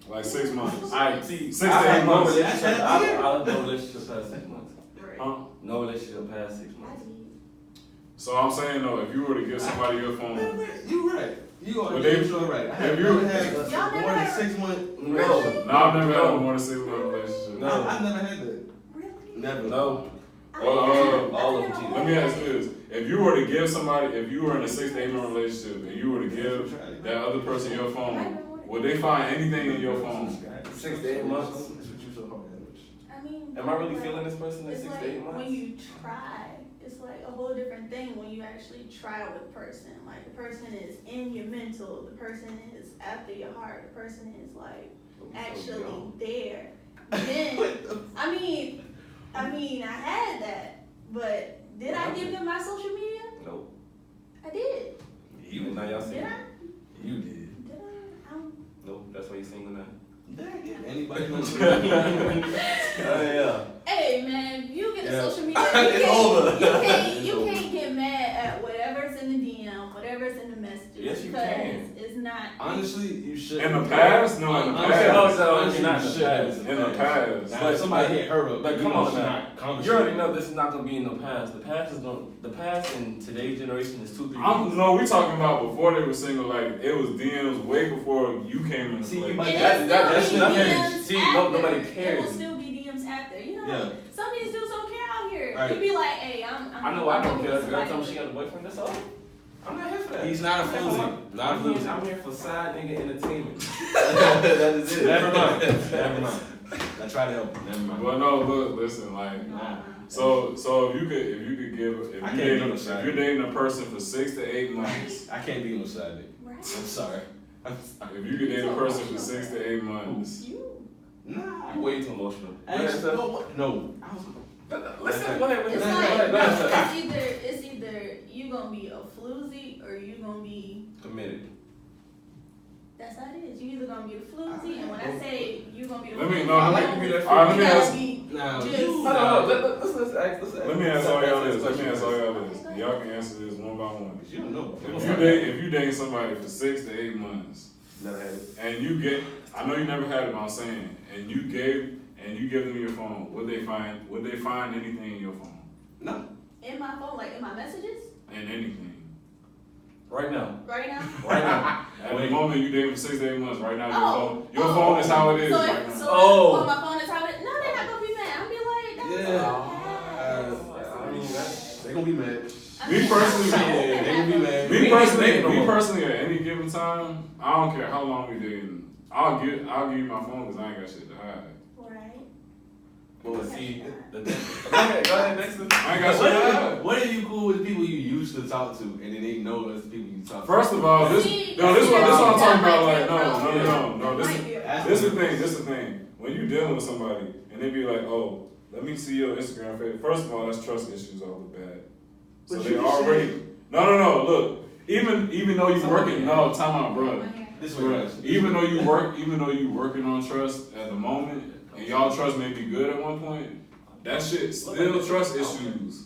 Like 6 months. I see. 6 to 8 months. I'll no relationship past 6 months. Huh? No relationship past 6 months. So I'm saying though, if you were to give somebody your phone, you right. You are sure right. Have you had more than 6 months? No. No, I've never had a more than 6 month relationship. No, I've never had that. Really? Never. No. All of them cheated. Let me ask you this: if you were to give somebody, if you were in a 6 to 8 month relationship, and you were to give that other person your phone, would they find anything in your phone? 6 to 8 months. I mean, Am I really feeling this person in it's 6 like to 8 months? when you try, it's like a whole different thing when you actually try with the person. Like the person is in your mental, the person is after your heart, the person is like actually there. Then I mean, I had that, but did I give them my social media? Nope. I did. You now y'all Did single. I? You did. Did I? Nope. That's why you single now. Anybody knows? Yeah. Hey man, you get the Yeah. social media. It's over. You can't get mad at whatever's in the DM, whatever's in the messages. Yes, you because can. It's not. Honestly, you should. In the past? No, in the past. Honestly, not in the past. In the past. But somebody hit her up. But you come know on she's now. not conversating. You already know this is not gonna be in the past. The past in today's generation is 2-3 years. No, we talking about before they were single. Like it was DMs way before you came in. See, play. but That's nothing. See, nobody cares. It will still be DMs after. You know, Yeah. some of these dudes don't care out here. Right. You be like, hey, I'm I know I don't care. with Girl tell me somebody. she got a boyfriend. That's all. I'm not here for that. He's not a floozy. Not a floozy. I'm here for side nigga entertainment. That is it. Never mind. Never mind. I tried to help you. Never mind. But no, look, listen, like. Nah. So if you could give I can't be no if side you're nigga. dating a person for 6 to 8 months, I can't be no side nigga. Right. I'm sorry. if you could date a person for 6 to 8 months, You. Nah. You way too emotional. Actually, no. Listen, go ahead. It's Go like ahead. it's either you gonna be a floozy or you gonna be. Committed. That's how it is. You either gonna be a floozy, and when I say you gonna be the Let me- floozy, no, I like to be that all right, let you me gotta ask- be Now, just. you- Let's ask. let me ask all y'all this. Y'all can answer this one by one. You don't know. If you date somebody for 6 to 8 months, Never had it. and you get, I know you never had it, but I'm saying, and you give them your phone, would they find anything in your phone? No. In my phone, like in my messages. And anything. Right now. Right now? Right now. At the moment you dating for 6 to 8 months, right now Oh. your phone is how it is So right if, now. so Oh. if my phone is how it is, no, they're not gonna be mad. I'm gonna be like, that's okay. I mean, they gonna be mad. Me personally, Yeah, they gonna be mad. me personally, at any given time, I don't care how long we dating. I'll give you my phone because I ain't got shit to hide. Right. Well, see, go ahead, Dexter. I ain't got shit to hide. What are you cool with the people you used to talk to, and then they know that's the people you talk to? First of all, this what I'm talking about. Like, no. This is the thing. When you dealing with somebody and they be like, oh, let me see your Instagram page. First of all, that's trust issues off the bat. So they already. No. Look, even though you working, time out, bro. Even though you working on trust at the moment, and y'all trust may be good at one point, that shit still trust issues.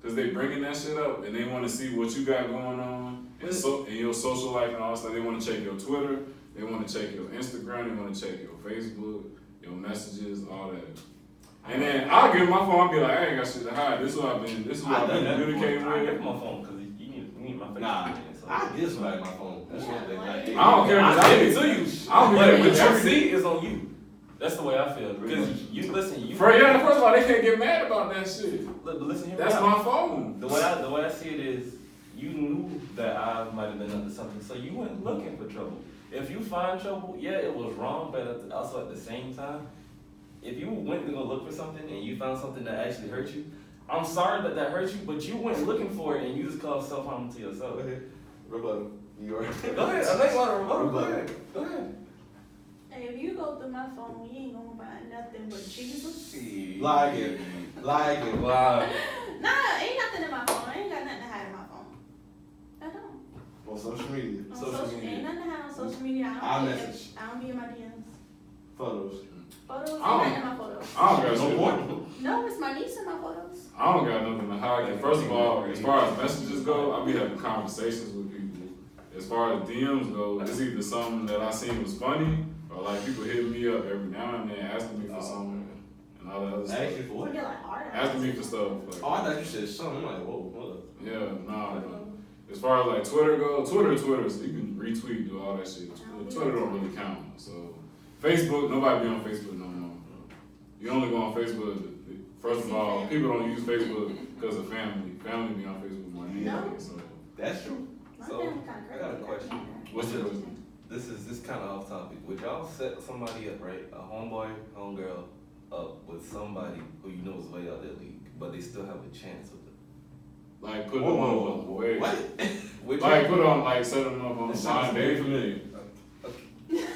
Cause they bringing that shit up and they want to see what you got going on in your social life and all that stuff. They want to check your Twitter, they want to check your Instagram, they want to check your Facebook, your messages, all that. And then I'll give my phone. I'll be like, I ain't got shit to hide. This is what I've been communicating I with. give my phone because you need my face. Nah, I give somebody my phone. That's one thing. I don't care. I give it to you. I don't care. But your receipt is on you. That's the way I feel. Because you listen. First of all, they can't get mad about that shit. Look, listen here. That's my phone. The way I see it is, you knew that I might have been up to something, so you went looking for trouble. If you find trouble, yeah, it was wrong, but also at the same time, if you went to go look for something and you found something that actually hurt you, I'm sorry that hurt you, but you went looking for it and you just caused self-harm to yourself. Go ahead. Rebuttal. You are. Go ahead. I think you want to rebuttal. Go ahead. Hey, if you go through my phone, you ain't gonna find nothing but Jesus. Lie again. Wow. Nah, ain't nothing in my phone. I ain't got nothing to hide in my phone. I don't. On social media. Ain't nothing to hide on social media. I don't be in my DMs. Photos. Ain't nothing in my photos. I don't got shit. No, it's my niece in my photos. I don't got nothing to hide. First of all, as far as messages go, I be having conversations with people. As far as DMs go, it's either something that I seen was funny, or like people hitting me up every now and then asking me for something and all that other stuff. Asking for what? Asking me for stuff. Like, I thought you said something. I'm like, whoa, hold up. Yeah, nah. As far as like Twitter go, Twitter, so you can retweet, do all that shit. Twitter don't really count. So Facebook, nobody be on Facebook no more. You only go on Facebook. First of all, people don't use Facebook because of family. Family be on Facebook more than anything. So that's true. So I got a question. What's your question? This kind of off topic. Would y'all set somebody up, right? A homeboy, homegirl, up with somebody who you know is way out their league, but they still have a chance with them? Like put them on wait. What? Like put on like set them up on It the sounds line very date. familiar.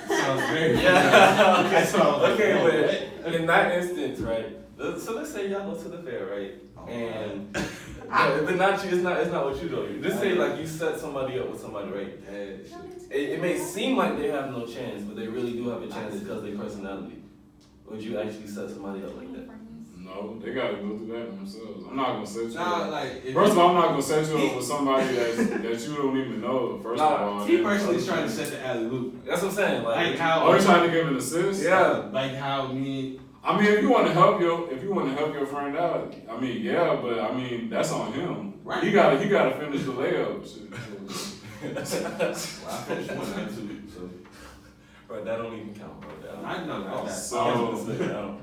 Sounds very Yeah. Okay, but in that instance, right? So let's say y'all go to the fair, right? And but not you. It's not what you do. Just say like you set somebody up with somebody, right? It may seem like they have no chance, but they really do have a chance because of their personality. Would you actually set somebody up like that? No, they gotta go through that themselves. I'm not gonna set you Nah, up. like First of all, I'm not gonna set you up with somebody that you don't even know. First of all, he personally is trying to set the alley oop. That's what I'm saying. Like how? Are you trying to give an assist? Yeah. Like how me. I mean, if you want to help your friend out, I mean, yeah, but I mean that's on him. Right. He gotta finish the layup. Shit. Well, I finished one and two, so. Bro, that don't even count, bro. I know.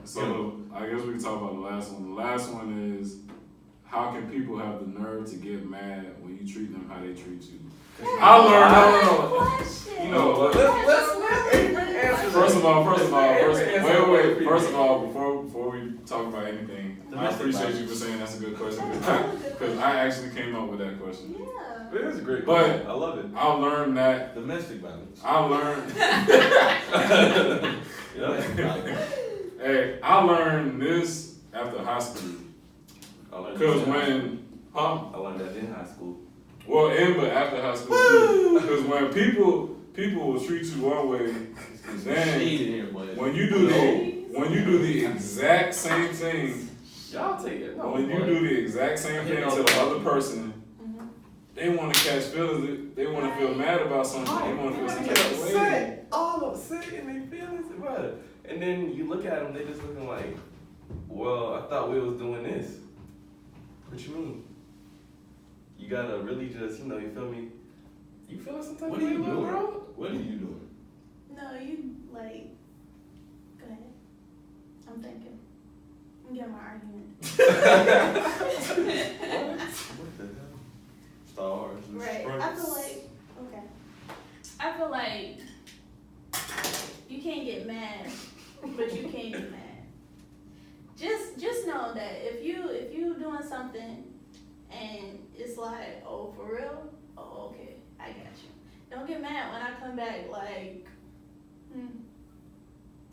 So I guess we can talk about the last one. The last one is how can people have the nerve to get mad when you treat them how they treat you? I learned. You know, First of all, before we talk about anything, I appreciate you for saying that's a good question because I actually came up with that question. Yeah. It is a great But question. I love it. I learned that Domestic violence. I learned this after high school. Because when, I learned that in high school. But after high school too. Because when people will treat you one way, then when you do the exact same thing, y'all take it. when you do the exact same thing to the other person, they want to catch feelings. They want to feel mad about something. They want to feel some type of way. All upset in their feelings, bro. And then you look at them, they just looking like, well, I thought we was doing this. What you mean? You gotta really just, you feel me? You feeling some type What of are way, you little doing? girl? What are you doing? No, you like. Go ahead. I'm thinking. I'm getting my argument. What the hell? Stars and Right. stripes. I feel like. Okay. I feel like you can't get mad, but you can get mad. Just know that if you doing something and it's like, oh, for real, oh, okay, I got you. Don't get mad when I come back like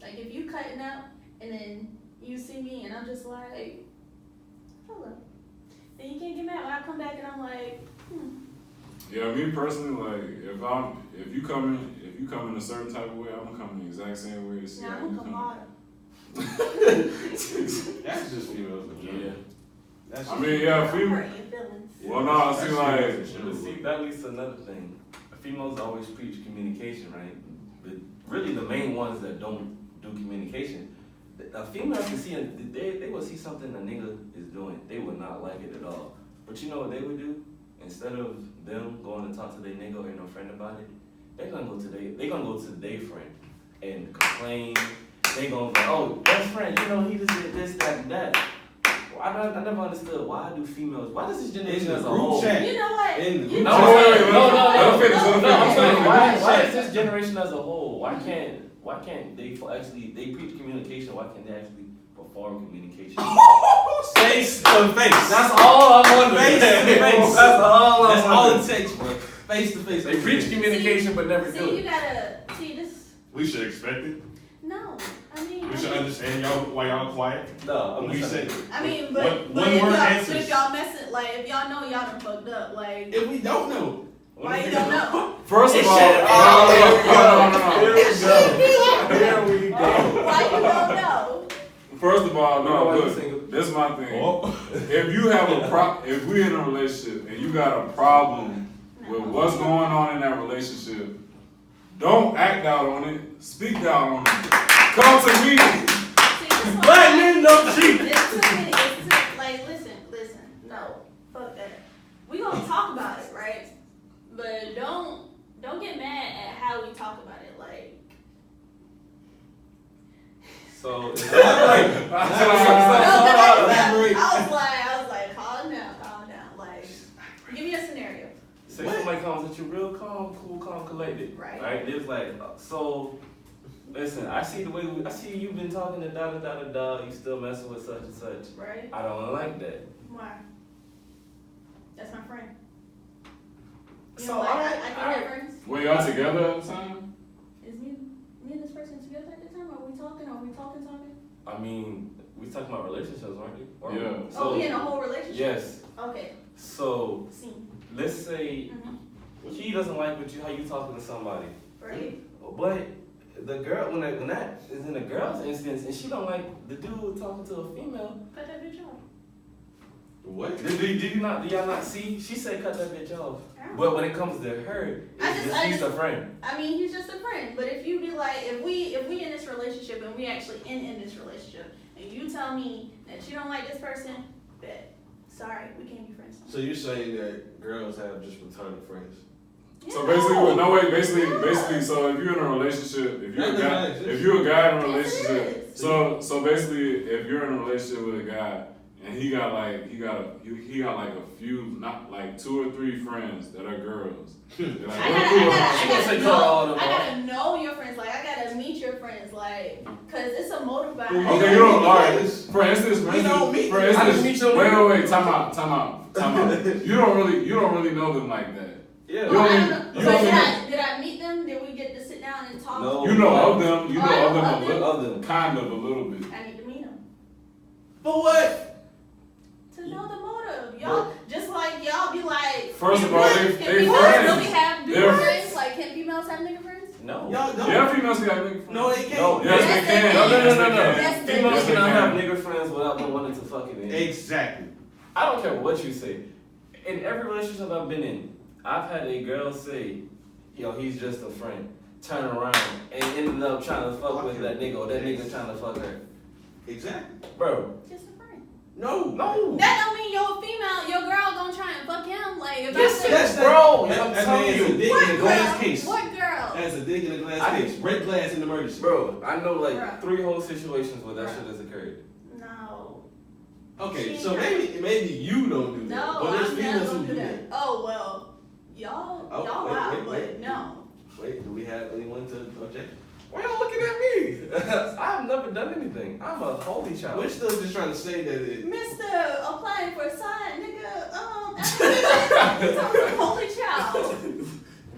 if you cutting out and then you see me and I'm just like, hello. Then you can't get mad when I come back and I'm like, Yeah, me personally, like if you come in a certain type of way, I'm gonna come in the exact same way. See now how I'm you gonna come come. harder. That's just females. Yeah. That's I mean, yeah, I'm female. hurting your feelings. Well, no, I see like. But see, that leads to another thing. Females always preach communication, right? But really, the main ones that don't do communication, a female can see, they will see something a nigga is doing. They would not like it at all. But you know what they would do? Instead of them going to talk to their nigga or no friend about it, they're gonna go to their friend and complain. They gonna go, oh, best friend, you know, he just did this, that, and that. I never understood why does this generation as a whole? You know what? In the You group know chat. I'm saying, why is this generation as a whole? Why can't they preach communication? Why can't they actually perform communication? Face to face. That's all I'm wondering. Face to face. That's all I'm That's all wondering. it takes, bro. Face to face. They preach communication but never do See, you it. gotta see this. We should expect it. No, I mean. We should understand y'all why y'all quiet. No, I'm When we just say saying. I mean, One but word but answers. if y'all messing, like, if y'all know y'all done fucked up, like, If we don't know. why you don't know? First of It all, should- Here we go. Why you don't know? first of all, You know why no, you single? look, this is my thing. Oh. If you have if we're in a relationship and you got a problem with what's going on in that relationship, don't act out on it. Speak out on it. Come to me. Black men don't cheat. It's too many. It's too, like, listen. No, fuck that. We gonna talk about it, right? But don't get mad at how we talk about it. Like, So, Elaborate. no, 'cause Elaborate. I was like, calm down. Like, give me a scenario. say somebody comes at you real calm, cool, calm, collected. Right. It's like, so, listen, I see you've been talking to da, you still messing with such and such. Right? I don't like that. Why? That's my friend. You So, know, like, alright, I think alright. they're friends. Were y'all together at the time? Is me and this person together at the time? Are we talking? I mean, we talking about relationships, aren't we? Or- Yeah. Oh, we in a whole relationship? Yes. Okay. So, Scene. let's say Mm-hmm. he doesn't like how you talking to somebody. Right? But the girl, when that is in a girl's instance, and she don't like the dude talking to a female, Cut that bitch off. What? do y'all not see? She said cut that bitch off. Yeah. But when it comes to her, he's a friend. I mean, he's just a friend. But if you be like, if we in this relationship and we actually in this relationship, and you tell me that you don't like this person, bet. Sorry, we can't be friends. So you're saying that girls have just returning friends? So basically, so if you're in a relationship, if you're a guy in a relationship, so basically, if you're in a relationship with a guy and he got like a few, not like 2 or 3 friends that are girls. I gotta know your friends. Like, I gotta meet your friends. Like, cause it's a motive behind it. Okay, you don't. All right. For instance, We don't meet. for I instance, didn't meet your wait. Time out. You don't really know them like that. Yeah. Well, I don't know. You So only- did I meed them? Did we get to sit down and talk? No. You know of them. You Oh, know of them I a know little, of them. kind of a little bit. I need to meet them. For what? To know the motive. Y'all, just like y'all be like. First of all, can they females friends. really have They're- nigga friends? Like, can females have nigga friends? No. Y'all don't. Yeah, females got big friends. No, they can't. No. Yes, Yes, they can. No. Yes, they Females can. cannot have nigga friends without them wanting to fuck it in. Exactly. I don't care what you say. In every relationship I've been in, I've had a girl say, yo, he's just a friend. Turn around and ended up trying to fuck with that nigga or that nigga trying to fuck her. Exactly. Bro, Just a friend. No. no. That don't mean your girl gonna try and fuck him. Like, if Yes, I say, that's bro. That I'm man telling is a you. dick in a glass case. What girl? That's a dick in a glass case. Break glass in emergency. Bro, I know like Bruh. 3 whole situations where that Bruh. shit has occurred. No. Okay, She so ain't maybe you don't do that. No, but there's I'm females not who gonna do that. Oh well, y'all Oh, wild, wait. but no. Wait, do we have anyone to object? Why y'all looking at me? I've never done anything. I'm a holy child. We're still just trying to say that it. Mr. Applying for a sign, nigga. I'm holy child.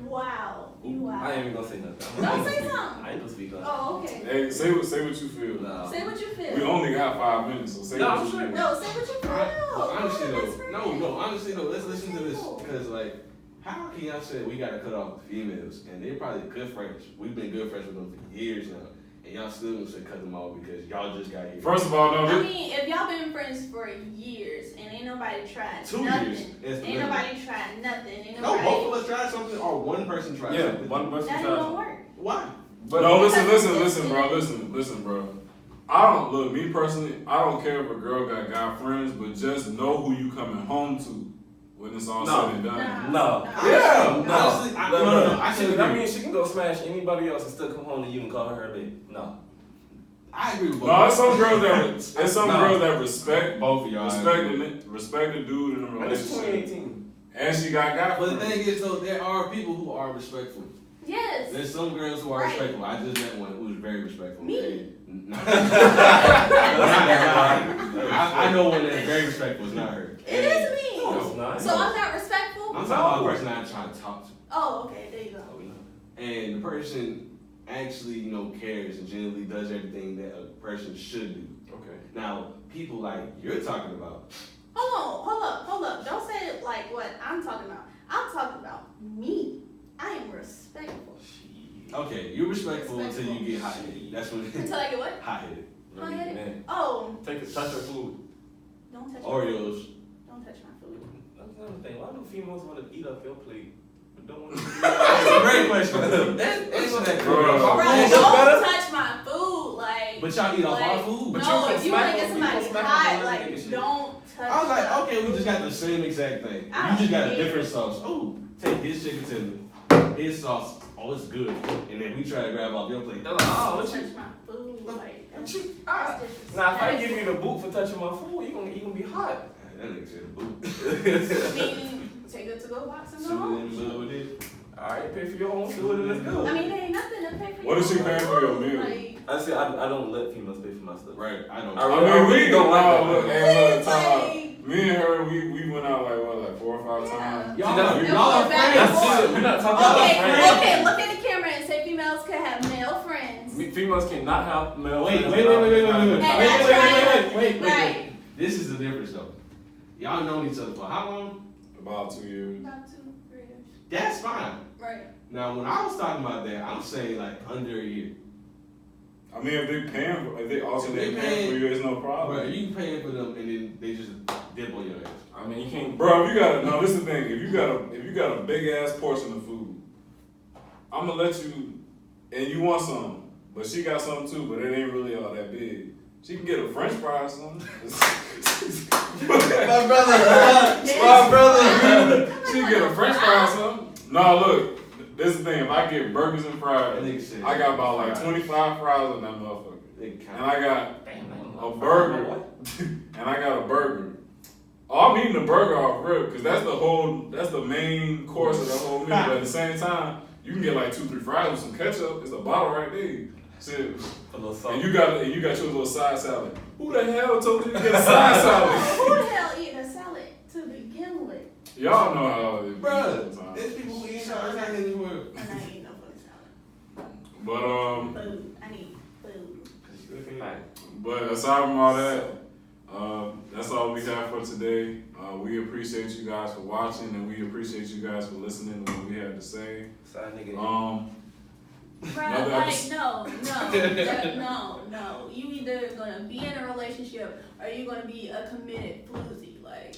Wow, you wow. I ain't even gonna say nothing. Don't say something. I ain't gonna speak on it. Oh, okay. Hey, say what you feel. No. Say what you feel. We only got 5 minutes, so say No, what I'm you sure. feel. No, say what you feel. Honestly Oh, that's though, right. honestly though, let's listen to this because like, how can y'all say we gotta cut off the females and they're probably good friends? We've been good friends with them for years now, and y'all still gonna say cut them off because y'all just got here. First of all, no. I mean, if y'all been friends for years and ain't nobody tried 2 nothing, years. It's ain't nobody tried nothing, ain't No, nobody. both of us tried something or one person tried Yeah, something. one person That ain't tried. gonna work. Why? But No, listen, bro. I don't look me personally. I don't care if a girl got guy friends, but just know who you coming home to when it's all No. said and done. No. Yeah, No. honestly, no. I should That agree. means she can go smash anybody else and still come home to you and call her a baby. No. I agree with both. No, there's some girls that respect both of y'all. respect the dude in a And it's relationship, 2018. and she got guy But the friends. thing is though, there are people who are respectful. Yes. There's some girls who are Right. respectful. I just met one who was very respectful. Me. And- I know one that's very respectful. It's not her. It is me. No, it's not. So I'm not respectful? I'm talking about a person I'm trying to talk to. Oh, okay, there you go. And the person actually, cares and genuinely does everything that a person should do. Okay. Now, people like you're talking about. Hold up. Don't say it like what I'm talking about. I'm talking about me. I am respectful. Okay, you're respectful until you get hot-headed. That's when Until I get what? hot-headed. Hot-headed? Man. Oh, Touch her food. don't touch Oreos. Don't touch my food. That's another thing. Why do females want to eat up your plate, but don't want to? That's a great question. Answer that Bro. Bro, question. don't touch my food. Like, But y'all eat off our like, food. But no, you can if you want to smack get them, you somebody can smack hot, them like, and shit. don't touch I was like, the okay, we just got the food. same exact thing. I You just got a hate different it. sauce. Oh, take his chicken tender, his sauce. Oh, it's good. And then we try to grab off your plate. They're like, oh, what Don't you? touch my food. Like, What you? that's disrespectful. Now, if I give you the boot for touching my food, you gonna be hot. That nigga said a boot. I mean, take it to go box and go Shoot it in home. the middle with it. All right, pay for your own food and let's go. I mean, there ain't nothing to pay for. What is she your paying for your food. meal? Like, I say I don't let females pay for my stuff. Right, I don't. I I really mean, don't like that. look, hey, look, Please, time out. like- Me and her, we went out like 4 or 5 times. Y'all, See, that's- y'all are back and friends. forth. We're not talking about friends. Okay, look at the camera and say females could have male friends. Females cannot have male Wait, friends. wait. Right. This is the difference though. Y'all known each other for how long? About 2 years. About 2 years. That's fine. Right. Now, when I was talking about that, I'm saying like under a year. I mean, if they alternate If they paying for you, it's no Right, problem. you paying for them and then they just dip on your ass. I mean, you can't. Bro, if you got no, this is the thing. If you got a big ass portion of food, I'm gonna let you, and you want some, but she got some too, but it ain't really all that big. She can get a French fry or something. My brother. She can get a French fry or something. No, look, this is the thing. If I get burgers and fries, I got about like 25 fries in that motherfucker, and I got a burger, and I got a burger. Oh, I'm eating the burger off rib because that's the main course of the whole meal. But at the same time, you can get like 2-3 fries with some ketchup. It's a bottle right there. Shit. A little salt. And you got your little side salad. Who the hell told you to get a side salad? Who the hell eat a salad to begin with? Y'all know how it is. Bruh, sometimes. there's people who eat salads out in this world. I'm not eating no fucking salad. But Food. I need food. But aside from all that, that's all we have for today. We appreciate you guys for watching, and we appreciate you guys for listening to what we had to say. Side nigga. Bruh, Another like, episode. no. You either gonna be in a relationship or you gonna be a committed floozy. Like,